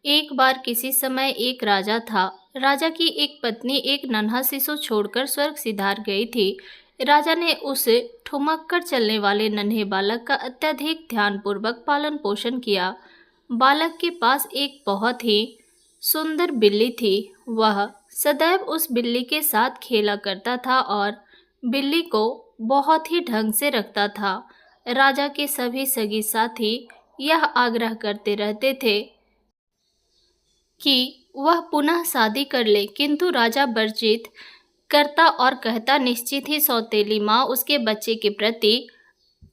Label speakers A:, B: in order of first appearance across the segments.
A: एक बार किसी समय एक राजा था। राजा की एक पत्नी एक नन्हा शिशु छोड़कर स्वर्ग सिधार गई थी। राजा ने उस ठुमक कर चलने वाले नन्हे बालक का अत्यधिक ध्यानपूर्वक पालन पोषण किया। बालक के पास एक बहुत ही सुंदर बिल्ली थी। वह सदैव उस बिल्ली के साथ खेला करता था और बिल्ली को बहुत ही ढंग से रखता था। राजा के सभी सगी साथी यह आग्रह करते रहते थे कि वह पुनः शादी कर ले, किंतु राजा वर्जित करता और कहता निश्चित ही सौतेली माँ उसके बच्चे के प्रति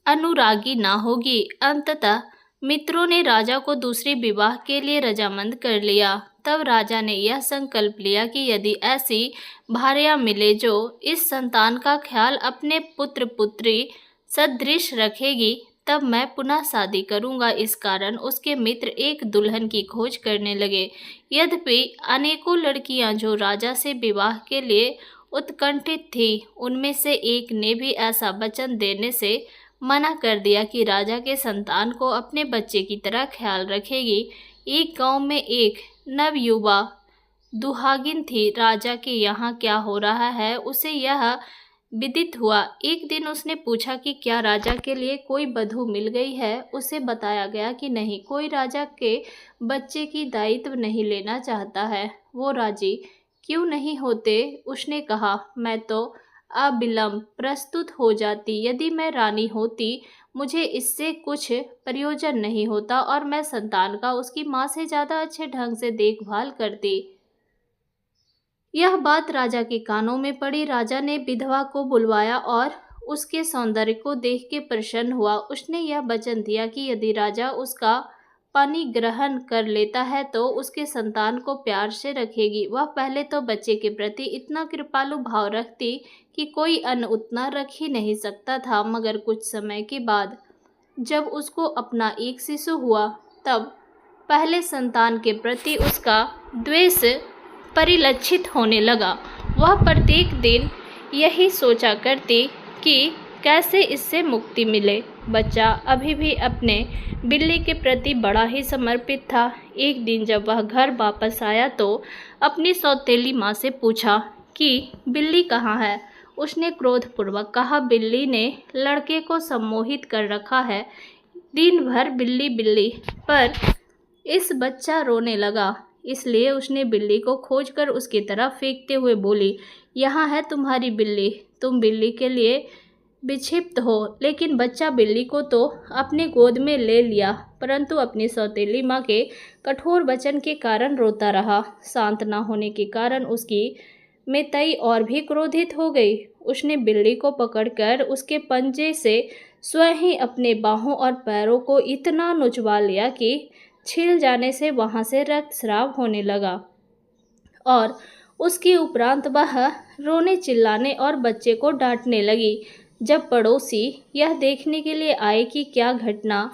A: अनुरागी ना होगी। अंततः मित्रों ने राजा को दूसरे विवाह के लिए रजामंद कर लिया। तब राजा ने यह संकल्प लिया कि यदि ऐसी भार्या मिले जो इस संतान का ख्याल अपने पुत्र पुत्री सदृश रखेगी, तब मैं पुनः शादी करूंगा। इस कारण उसके मित्र एक दुल्हन की खोज करने लगे। यद्यपि अनेकों लड़कियां जो राजा से विवाह के लिए उत्कंठित थी, उनमें से एक ने भी ऐसा वचन देने से मना कर दिया कि राजा के संतान को अपने बच्चे की तरह ख्याल रखेगी। एक गांव में एक नवयुवा दुहागिन थी। राजा के यहाँ क्या हो रहा है उसे यह विदित हुआ। एक दिन उसने पूछा कि क्या राजा के लिए कोई वधू मिल गई है। उसे बताया गया कि नहीं, कोई राजा के बच्चे की दायित्व नहीं लेना चाहता है। वो राजी क्यों नहीं होते? उसने कहा, मैं तो अविलंब प्रस्तुत हो जाती। यदि मैं रानी होती, मुझे इससे कुछ प्रयोजन नहीं होता और मैं संतान का उसकी माँ से ज़्यादा अच्छे ढंग से देखभाल करती। यह बात राजा के कानों में पड़ी। राजा ने विधवा को बुलवाया और उसके सौंदर्य को देख के प्रसन्न हुआ। उसने यह वचन दिया कि यदि राजा उसका पानी ग्रहण कर लेता है तो उसके संतान को प्यार से रखेगी। वह पहले तो बच्चे के प्रति इतना कृपालु भाव रखती कि कोई अन्य उतना रख ही नहीं सकता था। मगर कुछ समय के बाद जब उसको अपना एक शिशु हुआ, तब पहले संतान के प्रति उसका द्वेष परिलक्षित होने लगा। वह प्रत्येक दिन यही सोचा करती कि कैसे इससे मुक्ति मिले। बच्चा अभी भी अपने बिल्ली के प्रति बड़ा ही समर्पित था। एक दिन जब वह घर वापस आया तो अपनी सौतेली माँ से पूछा कि बिल्ली कहाँ है। उसने क्रोधपूर्वक कहा, बिल्ली ने लड़के को सम्मोहित कर रखा है। दिन भर बिल्ली बिल्ली, पर इस बच्चा रोने लगा, इसलिए उसने बिल्ली को खोजकर उसकी तरफ फेंकते हुए बोली, यहाँ है तुम्हारी बिल्ली। तुम बिल्ली के लिए विक्षिप्त हो। लेकिन बच्चा बिल्ली को तो अपनी गोद में ले लिया, परंतु अपनी सौतेली माँ के कठोर वचन के कारण रोता रहा। शांत न होने के कारण उसकी मितई और भी क्रोधित हो गई। उसने बिल्ली को पकड़कर उसके पंजे से स्वयं ही अपने बाहों और पैरों को इतना नुचवा लिया कि छिल जाने से वहां से रक्तस्राव होने लगा और उसके उपरांत वह रोने चिल्लाने और बच्चे को डांटने लगी। जब पड़ोसी यह देखने के लिए आए कि क्या घटना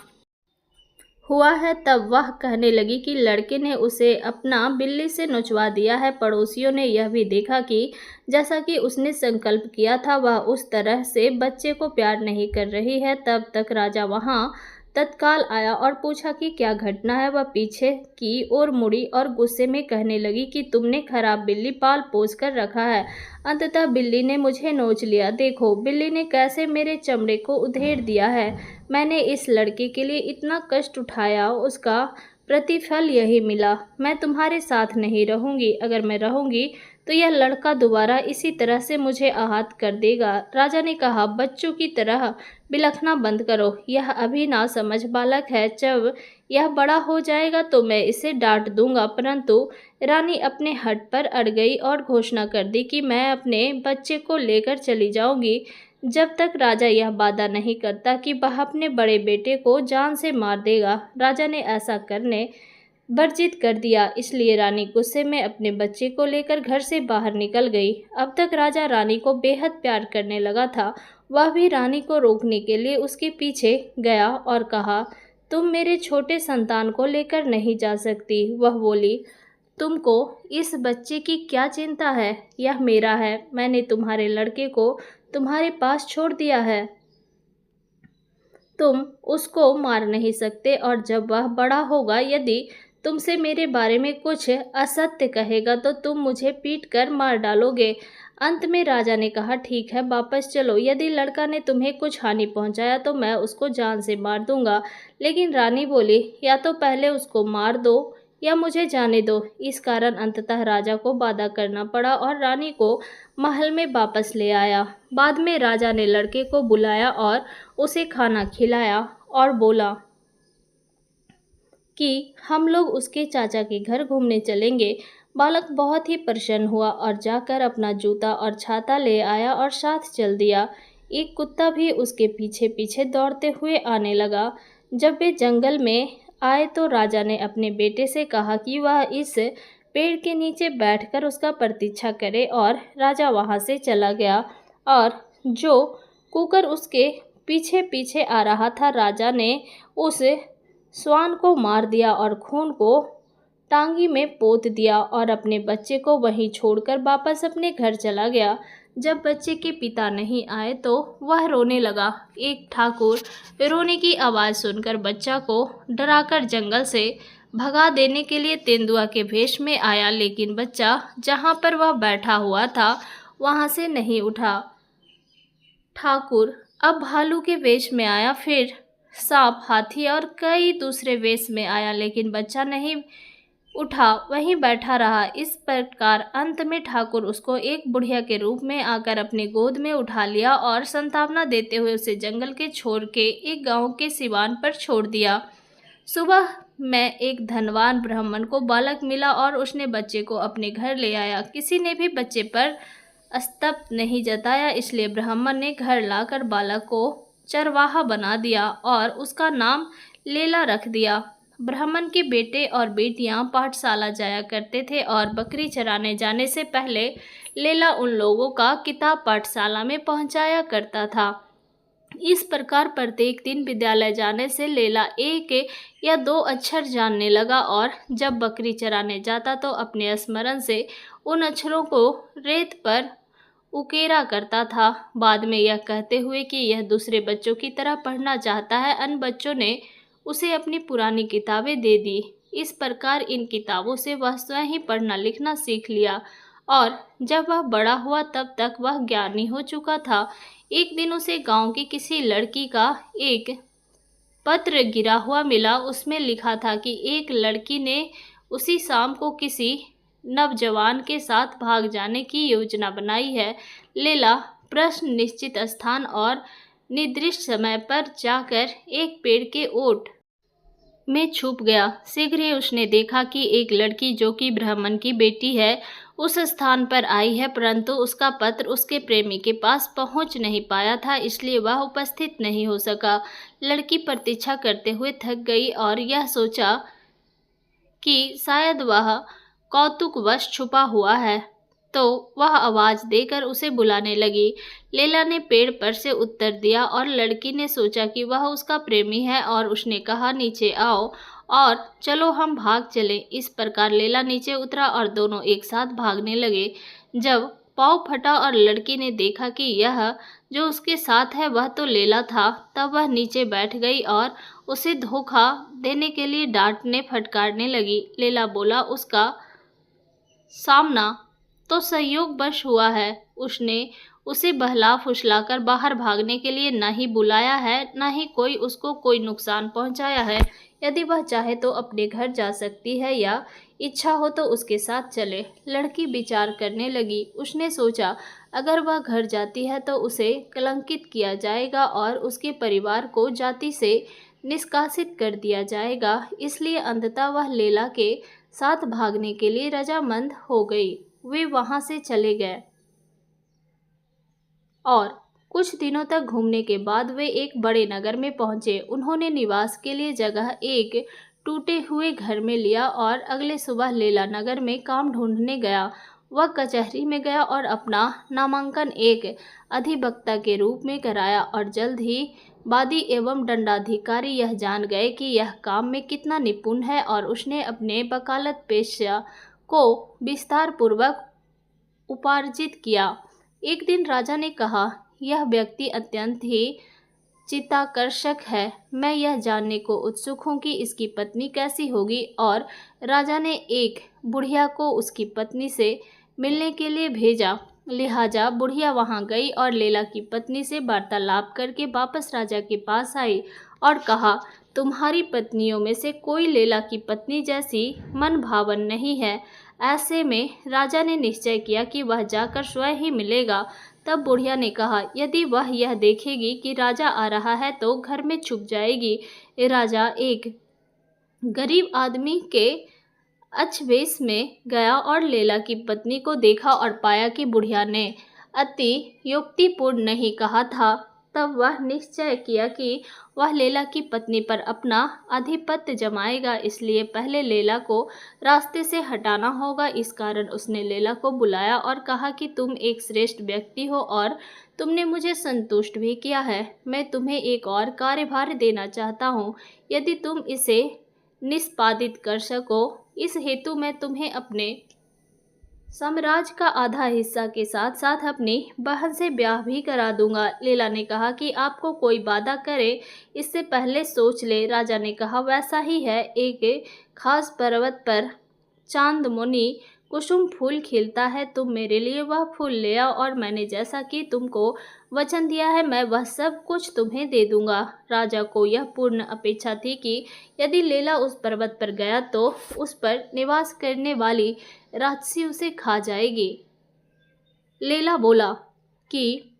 A: हुआ है, तब वह कहने लगी कि लड़के ने उसे अपना बिल्ली से नुचवा दिया है। पड़ोसियों ने यह भी देखा कि जैसा कि उसने संकल्प किया था, वह उस तरह से बच्चे को प्यार नहीं कर रही है। तब तक राजा वहां तत्काल आया और पूछा कि क्या घटना है। वह पीछे की ओर मुड़ी और गुस्से में कहने लगी कि तुमने खराब बिल्ली पाल पोस कर रखा है। अंततः बिल्ली ने मुझे नोच लिया। देखो बिल्ली ने कैसे मेरे चमड़े को उधेड़ दिया है। मैंने इस लड़के के लिए इतना कष्ट उठाया, उसका प्रतिफल यही मिला। मैं तुम्हारे साथ नहीं रहूंगी। अगर मैं रहूंगी तो यह लड़का दोबारा इसी तरह से मुझे आहत कर देगा। राजा ने कहा, बच्चों की तरह बिलखना बंद करो। यह अभी ना समझ बालक है। जब यह बड़ा हो जाएगा तो मैं इसे डांट दूंगा। परंतु रानी अपने हठ पर अड़ गई और घोषणा कर दी कि मैं अपने बच्चे को लेकर चली जाऊंगी जब तक राजा यह वादा नहीं करता कि वह अपने बड़े बेटे को जान से मार देगा। राजा ने ऐसा करने वर्जित कर दिया, इसलिए रानी गुस्से में अपने बच्चे को लेकर घर से बाहर निकल गई। अब तक राजा रानी को बेहद प्यार करने लगा था। वह भी रानी को रोकने के लिए उसके पीछे गया और कहा, तुम मेरे छोटे संतान को लेकर नहीं जा सकती। वह बोली, तुमको इस बच्चे की क्या चिंता है? यह मेरा है। मैंने तुम्हारे लड़के को तुम्हारे पास छोड़ दिया है। तुम उसको मार नहीं सकते और जब वह बड़ा होगा, यदि तुमसे मेरे बारे में कुछ असत्य कहेगा तो तुम मुझे पीट कर मार डालोगे। अंत में राजा ने कहा, ठीक है, वापस चलो। यदि लड़का ने तुम्हें कुछ हानि पहुंचाया तो मैं उसको जान से मार दूंगा। लेकिन रानी बोली, या तो पहले उसको मार दो या मुझे जाने दो। इस कारण अंततः राजा को वादा करना पड़ा और रानी को महल में वापस ले आया। बाद में राजा ने लड़के को बुलाया और उसे खाना खिलाया और बोला कि हम लोग उसके चाचा के घर घूमने चलेंगे। बालक बहुत ही प्रसन्न हुआ और जाकर अपना जूता और छाता ले आया और साथ चल दिया। एक कुत्ता भी उसके पीछे पीछे दौड़ते हुए आने लगा। जब वे जंगल में आए तो राजा ने अपने बेटे से कहा कि वह इस पेड़ के नीचे बैठकर उसका प्रतीक्षा करे और राजा वहां से चला गया और जो कुकर उसके पीछे पीछे आ रहा था, राजा ने उस श्वान को मार दिया और खून को टांगी में पोत दिया और अपने बच्चे को वहीं छोड़कर वापस अपने घर चला गया। जब बच्चे के पिता नहीं आए तो वह रोने लगा। एक ठाकुर रोने की आवाज़ सुनकर बच्चा को डराकर जंगल से भगा देने के लिए तेंदुआ के वेश में आया, लेकिन बच्चा जहाँ पर वह बैठा हुआ था वहाँ से नहीं उठा। ठाकुर अब भालू के वेश में आया, फिर सांप, हाथी और कई दूसरे वेश में आया, लेकिन बच्चा नहीं उठा, वहीं बैठा रहा। इस प्रकार अंत में ठाकुर उसको एक बुढ़िया के रूप में आकर अपनी गोद में उठा लिया और सांत्वना देते हुए उसे जंगल के छोर के एक गांव के सिवान पर छोड़ दिया। सुबह में एक धनवान ब्राह्मण को बालक मिला और उसने बच्चे को अपने घर ले आया। किसी ने भी बच्चे पर स्तब्ध नहीं जताया, इसलिए ब्राह्मण ने घर लाकर बालक को चरवाहा बना दिया और उसका नाम लेला रख दिया। ब्राह्मण के बेटे और बेटियां पाठशाला जाया करते थे और बकरी चराने जाने से पहले लेला उन लोगों का किताब पाठशाला में पहुंचाया करता था। इस प्रकार प्रत्येक दिन विद्यालय जाने से लेला एक या दो अक्षर जानने लगा और जब बकरी चराने जाता तो अपने स्मरण से उन अक्षरों को रेत पर उकेरा करता था। बाद में यह कहते हुए कि यह दूसरे बच्चों की तरह पढ़ना चाहता है, अन्य बच्चों ने उसे अपनी पुरानी किताबें दे दी। इस प्रकार इन किताबों से वह स्वयं ही पढ़ना लिखना सीख लिया और जब वह बड़ा हुआ तब तक वह ज्ञानी हो चुका था। एक दिन उसे गांव की किसी लड़की का एक पत्र गिरा हुआ मिला। उसमें लिखा था कि एक लड़की ने उसी शाम को किसी नवजवान के साथ भाग जाने की योजना बनाई है। लेला प्रश्न निश्चित स्थान और निर्दिष्ट समय पर जाकर एक पेड़ के ओट में छुप गया। शीघ्र ही उसने देखा कि एक लड़की जो कि ब्राह्मण की बेटी है उस स्थान पर आई है, परंतु उसका पत्र उसके प्रेमी के पास पहुंच नहीं पाया था, इसलिए वह उपस्थित नहीं हो सका। लड़की प्रतीक्षा करते हुए थक गई और यह सोचा कि शायद वह कौतुकवश छुपा हुआ है, तो वह आवाज़ देकर उसे बुलाने लगी। लेला ने पेड़ पर से उत्तर दिया और लड़की ने सोचा कि वह उसका प्रेमी है और उसने कहा, नीचे आओ और चलो हम भाग चले। इस प्रकार लेला नीचे उतरा और दोनों एक साथ भागने लगे। जब पाँव फटा और लड़की ने देखा कि यह जो उसके साथ है वह तो लेला था, तब वह नीचे बैठ गई और उसे धोखा देने के लिए डांटने फटकारने लगी। लेला बोला, उसका सामना तो संयोगवश हुआ है। उसने उसे बहला फुसलाकर बाहर भागने के लिए न ही बुलाया है, न ही कोई उसको कोई नुकसान पहुंचाया है। यदि वह चाहे तो अपने घर जा सकती है या इच्छा हो तो उसके साथ चले। लड़की विचार करने लगी। उसने सोचा, अगर वह घर जाती है तो उसे कलंकित किया जाएगा और उसके परिवार को जाति से निष्कासित कर दिया जाएगा, इसलिए अंततः वह लेला के साथ भागने के लिए रजामंद हो गई। वे वहां से चले गए और कुछ दिनों तक घूमने के बाद वे एक बड़े नगर में पहुंचे। उन्होंने निवास के लिए जगह एक टूटे हुए घर में लिया और अगले सुबह लेला नगर में काम ढूंढने गया। वह कचहरी में गया और अपना नामांकन एक अधिवक्ता के रूप में कराया और जल्द ही वादी एवं दंडाधिकारी यह जान गए कि यह काम में कितना निपुण है और उसने अपने वकालत पेशा को विस्तार पूर्वक उपार्जित किया। एक दिन राजा ने कहा, यह व्यक्ति अत्यंत ही चित्ताकर्षक है। मैं यह जानने को उत्सुक हूँ कि इसकी पत्नी कैसी होगी। और राजा ने एक बुढ़िया को उसकी पत्नी से मिलने के लिए भेजा। लिहाजा बुढ़िया वहां गई और लैला की पत्नी से वार्तालाप करके वापस राजा के पास आई और कहा, तुम्हारी पत्नियों में से कोई लैला की पत्नी जैसी मन भावन नहीं है। ऐसे में राजा ने निश्चय किया कि वह जाकर स्वयं ही मिलेगा। तब बुढ़िया ने कहा, यदि वह यह देखेगी कि राजा आ रहा है तो घर में छुप जाएगी। राजा एक गरीब आदमी के अछवेश में गया और लैला की पत्नी को देखा और पाया कि बुढ़िया ने अति युक्तिपूर्ण नहीं कहा था। तब वह निश्चय किया कि वह लैला की पत्नी पर अपना आधिपत्य जमाएगा, इसलिए पहले लैला को रास्ते से हटाना होगा। इस कारण उसने लैला को बुलाया और कहा कि तुम एक श्रेष्ठ व्यक्ति हो और तुमने मुझे संतुष्ट भी किया है। मैं तुम्हें एक और कार्यभार देना चाहता हूँ। यदि तुम इसे निष्पादित कर सको, इस हेतु मैं तुम्हें अपने साम्राज्य का आधा हिस्सा के साथ साथ अपनी बहन से ब्याह भी करा दूंगा। लैला ने कहा कि आपको कोई वादा करे इससे पहले सोच ले। राजा ने कहा, वैसा ही है। एक खास पर्वत पर चांद मुनि कुसुम फूल खिलता है। तुम मेरे लिए वह फूल ले आओ और मैंने जैसा कि तुमको वचन दिया है मैं वह सब कुछ तुम्हें दे दूंगा। राजा को यह पूर्ण अपेक्षा थी कि यदि लैला उस पर्वत पर गया तो उस पर निवास करने वाली राक्षसी उसे खा जाएगी। लैला बोला कि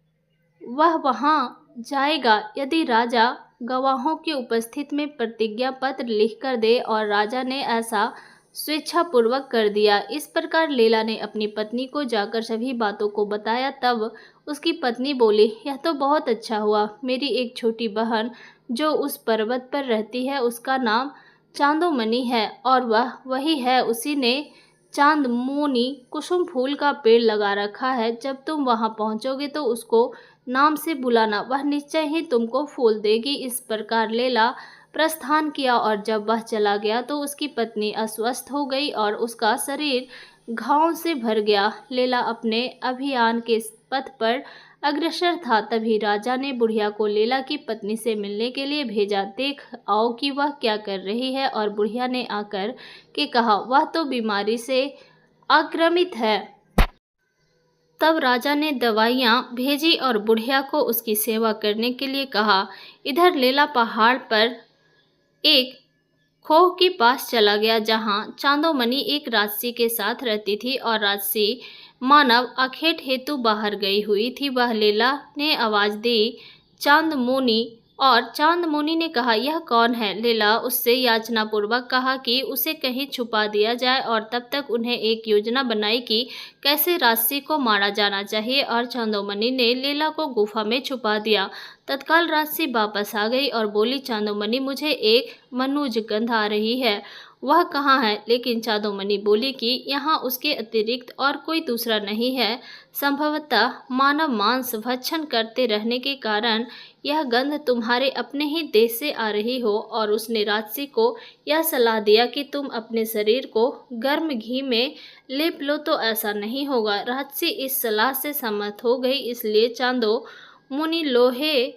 A: वह वहां जाएगा यदि राजा गवाहों की उपस्थिति में प्रतिज्ञा पत्र लिखकर दे, और राजा ने ऐसा स्वेच्छापूर्वक कर दिया। इस प्रकार लैला ने अपनी पत्नी को जाकर सभी बातों को बताया। तब उसकी पत्नी बोली, यह तो बहुत अच्छा हुआ। मेरी एक छोटी बहन जो उस पर्वत पर रहती है उसका नाम चांदोमणि है और वह वही है। उसी ने चांदमुनि कुसुम फूल का पेड़ लगा रखा है। जब तुम वहां पहुंचोगे तो उसको नाम से बुलाना, वह निश्चय ही तुमको फूल देगी। इस प्रकार लैला प्रस्थान किया और जब वह चला गया तो उसकी पत्नी अस्वस्थ हो गई और उसका शरीर घावों से भर गया। लैला अपने अभियान के पथ पर अग्रसर था। तभी राजा ने बुढ़िया को लैला की पत्नी से मिलने के लिए भेजा। देख आओ कि वह क्या कर रही है। और बुढ़िया ने आकर के कहा, वह तो बीमारी से आक्रामित है। तब राजा ने दवाइयाँ भेजी और बुढ़िया को उसकी सेवा करने के लिए कहा। इधर लैला पहाड़ पर एक खोह के पास चला गया जहां चांदोमणि एक राक्षसी के साथ रहती थी और राक्षसी मानव आखेट हेतु बाहर गई हुई थी। वह लैला ने आवाज दी, चांदमुनि। और चांदमुनि ने कहा, यह कौन है। लैला उससे याचनापूर्वक कहा कि उसे कहीं छुपा दिया जाए और तब तक उन्हें एक योजना बनाई कि कैसे राक्षसी को मारा जाना चाहिए। और चांदोमणि ने लैला को गुफा में छुपा दिया। तत्काल राक्षसी वापस आ गई और बोली, चांदोमणि मुझे एक मनुज गंध आ रही है, वह कहाँ है। लेकिन चांदोमणि बोली कि यहाँ उसके अतिरिक्त और कोई दूसरा नहीं है। संभवतः मानव मांस भक्षण करते रहने के कारण यह गंध तुम्हारे अपने ही देश से आ रही हो। और उसने राक्षसी को यह सलाह दिया कि तुम अपने शरीर को गर्म घी में लेप लो तो ऐसा नहीं होगा। राक्षसी इस सलाह से सहमत हो गई। इसलिए चांदोमणि लोहे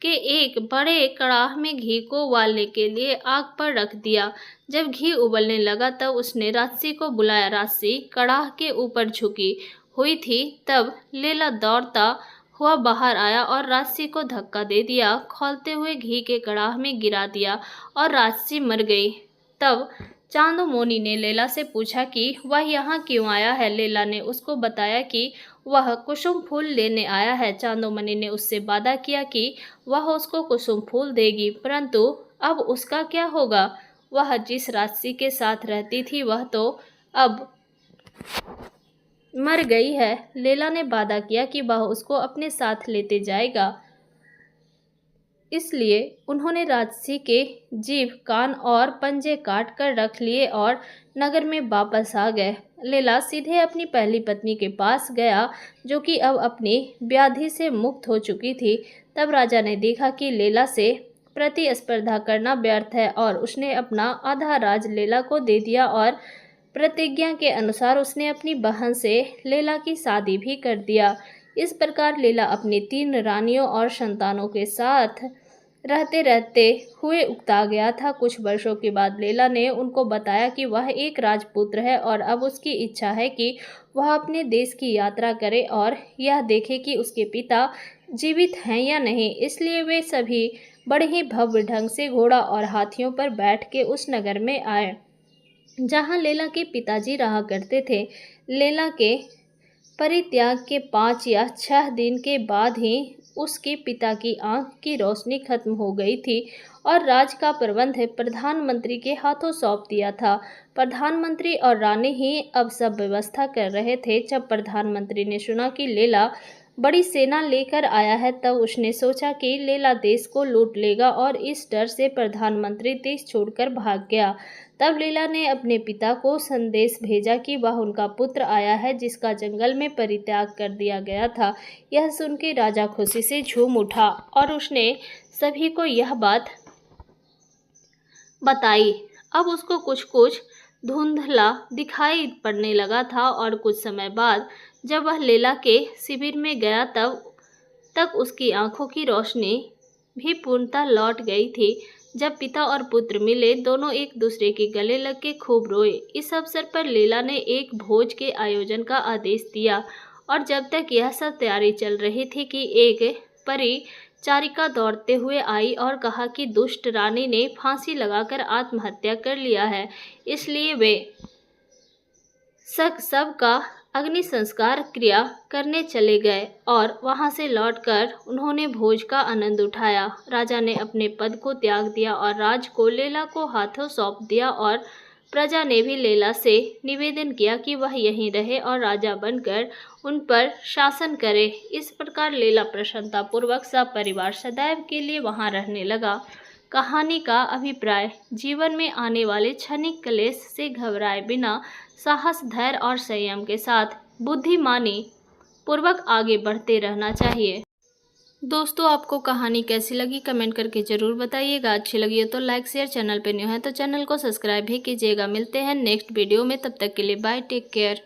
A: के एक बड़े कड़ाह में घी को उबालने के लिए आग पर रख दिया। जब घी उबलने लगा तब उसने राक्षसी को बुलाया। राक्षसी कड़ाह के ऊपर झुकी हुई थी। तब लैला दौड़ता हुआ बाहर आया और राक्षसी को धक्का दे दिया, खौलते हुए घी के कड़ाह में गिरा दिया और राक्षसी मर गई। तब चांदोमणि ने लैला से पूछा कि वह यहाँ क्यों आया है। लैला ने उसको बताया कि वह कुसुम फूल लेने आया है। चांदोमणि ने उससे वादा किया कि वह उसको कुसुम फूल देगी, परंतु अब उसका क्या होगा। वह जिस राक्षसी के साथ रहती थी वह तो अब मर गई है। लैला ने वादा किया कि वह उसको अपने साथ लेते जाएगा। इसलिए उन्होंने राक्षसी के जीभ, कान और पंजे काट कर रख लिए और नगर में वापस आ गए। लैला सीधे अपनी पहली पत्नी के पास गया जो कि अब अपनी व्याधि से मुक्त हो चुकी थी। तब राजा ने देखा कि लैला से प्रतिस्पर्धा करना व्यर्थ है और उसने अपना आधा राज लैला को दे दिया और प्रतिज्ञा के अनुसार उसने अपनी बहन से लैला की शादी भी कर दिया। इस प्रकार लीला अपनी 3 रानियों और संतानों के साथ रहते रहते हुए उकता गया था। कुछ वर्षों के बाद लीला ने उनको बताया कि वह एक राजपुत्र है और अब उसकी इच्छा है कि वह अपने देश की यात्रा करे और यह देखे कि उसके पिता जीवित हैं या नहीं। इसलिए वे सभी बड़े ही भव्य ढंग से घोड़ा और हाथियों पर बैठ के उस नगर में आए जहाँ लीला के पिताजी रहा करते थे। लीला के परित्याग के 5 या 6 दिन के बाद ही उसके पिता की आंख की रोशनी खत्म हो गई थी और राज का प्रबंध प्रधानमंत्री के हाथों सौंप दिया था। प्रधानमंत्री और रानी ही अब सब व्यवस्था कर रहे थे। जब प्रधानमंत्री ने सुना कि लीला बड़ी सेना लेकर आया है तब उसने सोचा कि लीला देश को लूट लेगा और इस डर से प्रधानमंत्री देश छोड़कर भाग गया। तब लीला ने अपने पिता को संदेश भेजा कि वह उनका पुत्र आया है जिसका जंगल में परित्याग कर दिया गया था। यह सुनकर राजा खुशी से झूम उठा और उसने सभी को यह बात बताई। अब उसको कुछ कुछ धुंधला दिखाई पड़ने लगा था और कुछ समय बाद जब वह लीला के शिविर में गया तब उसकी आंखों की रोशनी भी पूर्णतः लौट गई थी। जब पिता और पुत्र मिले दोनों एक दूसरे के गले लग के खूब रोए। इस अवसर पर लीला ने एक भोज के आयोजन का आदेश दिया और जब तक यह सब तैयारी चल रही थी कि एक परिचारिका दौड़ते हुए आई और कहा कि दुष्ट रानी ने फांसी लगाकर आत्महत्या कर लिया है, इसलिए वे सबका अग्नि संस्कार क्रिया करने चले गए और वहां से लौटकर उन्होंने भोज का आनंद उठाया। राजा ने अपने पद को त्याग दिया और राज को लीला को हाथों सौंप दिया और प्रजा ने भी लीला से निवेदन किया कि वह यहीं रहे और राजा बनकर उन पर शासन करे। इस प्रकार लीला प्रसन्नतापूर्वक सब परिवार सदैव के लिए वहां रहने लगा। कहानी का अभिप्राय: जीवन में आने वाले क्षणिक क्लेश से घबराए बिना साहस, धैर्य और संयम के साथ बुद्धिमानी पूर्वक आगे बढ़ते रहना चाहिए। दोस्तों, आपको कहानी कैसी लगी कमेंट करके ज़रूर बताइएगा। अच्छी लगी हो तो लाइक शेयर, चैनल पे न्यू है तो चैनल को सब्सक्राइब भी कीजिएगा। मिलते हैं नेक्स्ट वीडियो में, तब तक के लिए बाय, टेक केयर।